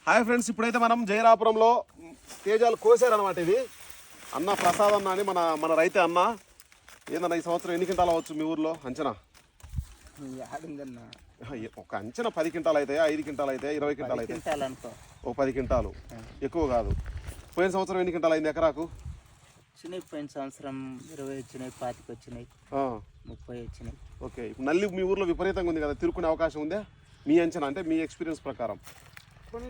Hi friends, ఇప్పుడైతే మనం జైరాపురంలో తేజాలు కోసారనమాట. ఇది అన్న ప్రసాద్ అన్న అని మన రైతే అన్న. ఏందన్న ఈ సంవత్సరం ఎన్ని క్వింటాలు అవ్వచ్చు మీ ఊర్లో అంచనా? ఒక అంచనా 10 క్వింటాలు అయితే, 5 క్వింటాలు అయితే, 20 క్వింటాలు అయితే, ఒక 10 క్వింటాలు ఎక్కువ కాదు. పోయిన సంవత్సరం ఎన్ని క్వింటాలు అయింది ఎకరాకు? వచ్చినాయి పోయిన సంవత్సరం 20 వచ్చినాయి, 25 వచ్చినాయి, 30 వచ్చినాయి. ఓకే, ఇప్పుడు నల్లి మీ ఊర్లో విపరీతంగా ఉంది కదా, తిరుక్కునే అవకాశం ఉందా మీ అంచనా? అంటే మీ ఎక్స్పీరియన్స్ ప్రకారం కొన్ని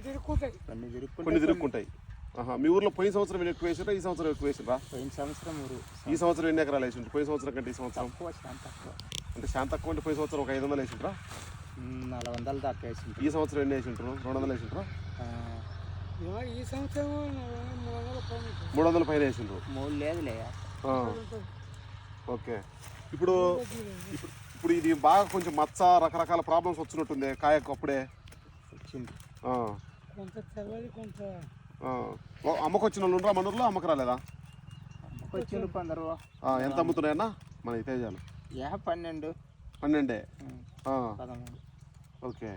తిరుక్కుంటాయి. మీ ఊర్లో పోయిన సంవత్సరం ఎక్కువ వేసిరా, ఈ సంవత్సరం ఎక్కువ వేసిరా? పోయిన సంవత్సరం ఈ సంవత్సరం ఎన్ని ఎకరాలు వేసిండ్రు? పోయిన సంవత్సరం కంటే ఈ సంవత్సరం అంటే శాంత తక్కువ. అంటే పోయిన సంవత్సరం ఒక 500 వేసిండ్రా? 400 దాకా వేసిండ్రు. ఈ సంవత్సరం ఎన్ని వేసిండ్రు? 200 వేసిండ్రా? ఈ సంవత్సరం 300 పైన వేసిండ్రు. 3 లేదులే. ఓకే, ఇప్పుడు ఇది బాగా కొంచెం మచ్చ రకరకాల ప్రాబ్లమ్స్ వచ్చినట్టుంది కాయకు అప్పుడే వచ్చింది. కొంత తెల్లది కొంత అమ్మకొచ్చిన వాళ్ళు ఉండరా మన ఊర్లో? అమ్మకు రాలేదా? వచ్చిండు 15. ఎంత అమ్ముతున్నాయన్నా మన ఈ తేజాలు? 12. 12. 13. ఓకే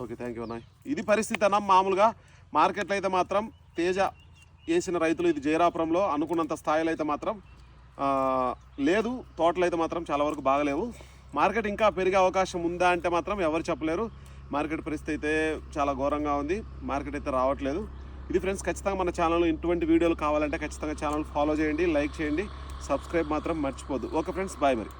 ఓకే, థ్యాంక్ యూ అన్న. ఇది పరిస్థితి అన్న. మామూలుగా మార్కెట్లో అయితే మాత్రం తేజ వేసిన రైతులు ఇది జైరాపురంలో అనుకున్నంత స్థాయిలో అయితే మాత్రం లేదు. తోటలు అయితే మాత్రం చాలా వరకు బాగలేవు. మార్కెట్ ఇంకా పెరిగే అవకాశం ఉందా అంటే మాత్రం ఎవరు చెప్పలేరు. మార్కెట్ పరిస్థితి అయితే చాలా ఘోరంగా ఉంది. మార్కెట్ అయితే రావట్లేదు. ఇది ఫ్రెండ్స్, ఖచ్చితంగా మన ఛానల్లో ఇటువంటి వీడియోలు కావాలంటే ఖచ్చితంగా ఛానల్ ఫాలో చేయండి, లైక్ చేయండి, సబ్స్క్రైబ్ మాత్రం మర్చిపోద్దు. ఓకే ఫ్రెండ్స్, బాయ్ మరి.